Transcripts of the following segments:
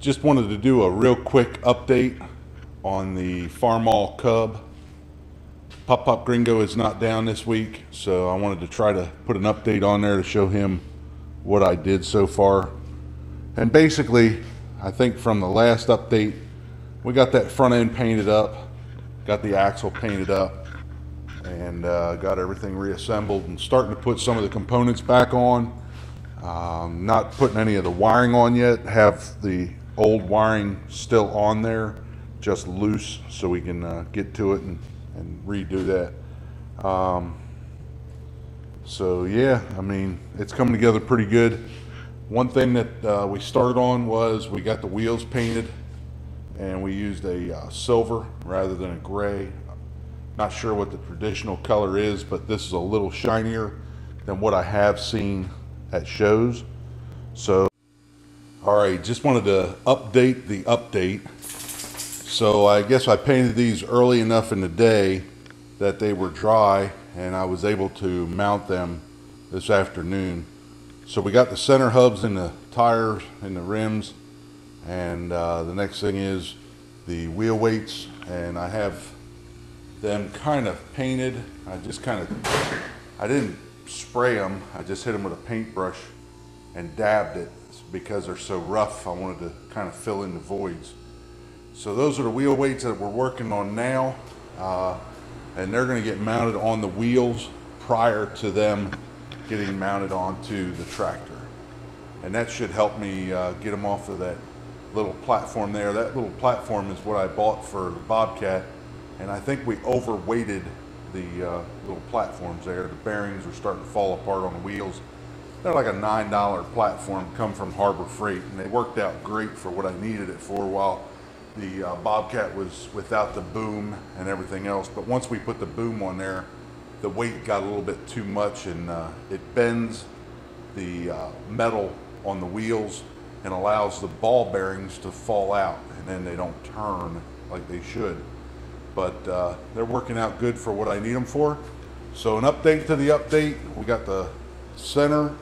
Just wanted to do a real quick update on the Farmall Cub. Pop Gringo is not down this week, so I wanted to try to put an update on there to show him what I did so far. And basically, I think from the last update, we got that front end painted up, got the axle painted up, and got everything reassembled and starting to put some of the components back on. Not putting any of the wiring on yet, have the old wiring still on there, just loose, so we can get to it and redo that. So yeah, I mean, it's coming together pretty good. One thing that we started on was we got the wheels painted, and we used a silver rather than a gray. Not sure what the traditional color is, but this is a little shinier than what I have seen at shows. So all right, just wanted to update the update. So I guess I painted these early enough in the day that they were dry, and I was able to mount them this afternoon. So we got the center hubs in the tires and the rims, and the next thing is the wheel weights, and I have them kind of painted. I didn't spray them, I just hit them with a paintbrush and dabbed it. Because they're so rough, I wanted to kind of fill in the voids. So those are the wheel weights that we're working on now, and they're going to get mounted on the wheels prior to them getting mounted onto the tractor, and that should help me get them off of that little platform there. That little platform is what I bought for the Bobcat, and I think we overweighted the little platforms there. The bearings are starting to fall apart on the wheels. They're like a $9 platform, come from Harbor Freight, and they worked out great for what I needed it for, while the Bobcat was without the boom and everything else. But once we put the boom on there, the weight got a little bit too much, and it bends the metal on the wheels and allows the ball bearings to fall out, and then they don't turn like they should. But they're working out good for what I need them for. So an update to the update, we got the center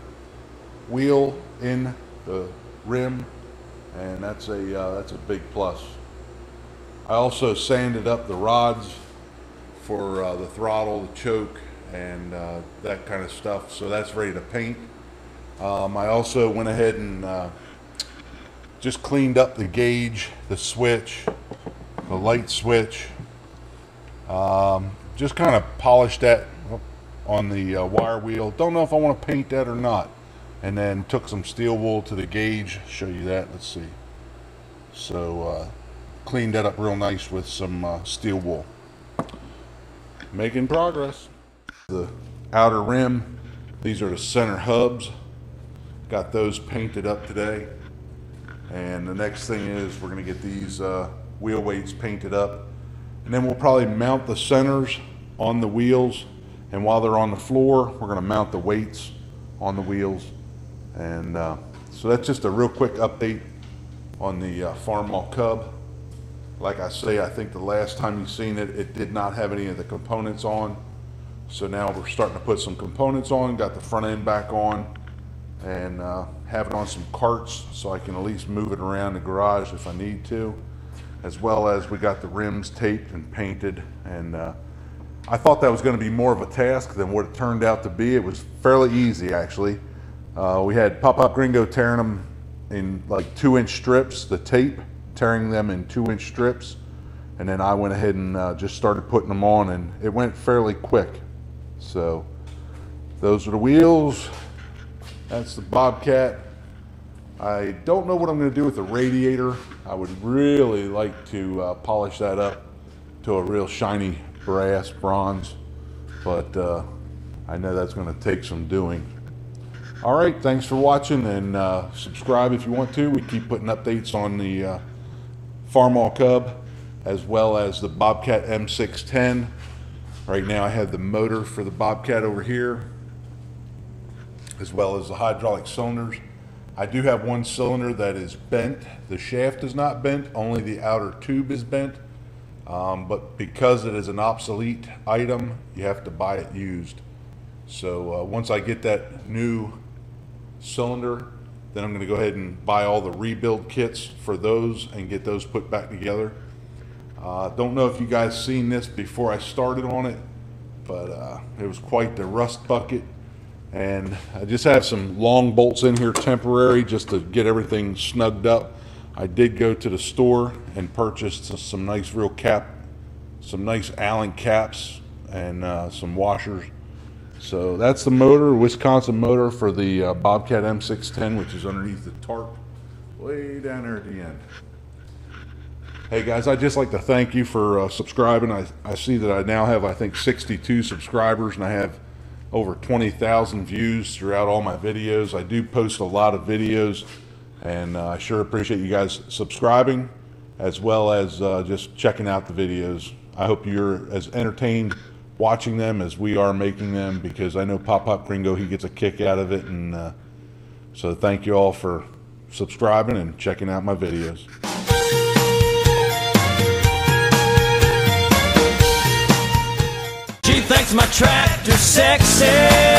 wheel in the rim, and that's a big plus. I also sanded up the rods for the throttle, the choke, and that kind of stuff, so that's ready to paint. I also went ahead and just cleaned up the gauge, the switch, the light switch, just kind of polished that on the wire wheel. Don't know if I want to paint that or not. And then took some steel wool to the gauge. Show you that. Let's see. So cleaned that up real nice with some steel wool. Making progress. The outer rim. These are the center hubs. Got those painted up today. And the next thing is we're going to get these wheel weights painted up. And then we'll probably mount the centers on the wheels. And while they're on the floor, we're going to mount the weights on the wheels. And so that's just a real quick update on the Farmall Cub. Like I say, I think the last time you seen it, it did not have any of the components on. So now we're starting to put some components on, got the front end back on, and have it on some carts so I can at least move it around the garage if I need to. As well as we got the rims taped and painted, and I thought that was going to be more of a task than what it turned out to be. It was fairly easy, actually. We had Pop Gringo tearing them in like 2-inch strips, the tape, tearing them in 2-inch strips, and then I went ahead and just started putting them on, and it went fairly quick. So those are the wheels. That's the Bobcat. I don't know what I'm going to do with the radiator. I would really like to polish that up to a real shiny bronze, but I know that's going to take some doing. All right, thanks for watching, and subscribe if you want to. We keep putting updates on the Farmall Cub as well as the Bobcat M610. Right now I have the motor for the Bobcat over here, as well as the hydraulic cylinders. I do have one cylinder that is bent. The shaft is not bent, only the outer tube is bent. But because it is an obsolete item, you have to buy it used. So once I get that new cylinder Then I'm going to go ahead and buy all the rebuild kits for those and get those put back together. Don't know if you guys seen this before I started on it, but it was quite the rust bucket. And I just have some long bolts in here temporary just to get everything snugged up. I did go to the store and purchased some nice some nice Allen caps and some washers. So that's the motor, Wisconsin motor for the Bobcat M610, which is underneath the tarp way down there at the end. Hey guys, I'd just like to thank you for subscribing. I see that I now have, I think, 62 subscribers, and I have over 20,000 views throughout all my videos. I do post a lot of videos, and I sure appreciate you guys subscribing as well as just checking out the videos. I hope you're as entertained watching them as we are making them, because I know Pop Gringo, he gets a kick out of it. And so thank you all for subscribing and checking out my videos. She thinks my tractor's sexy.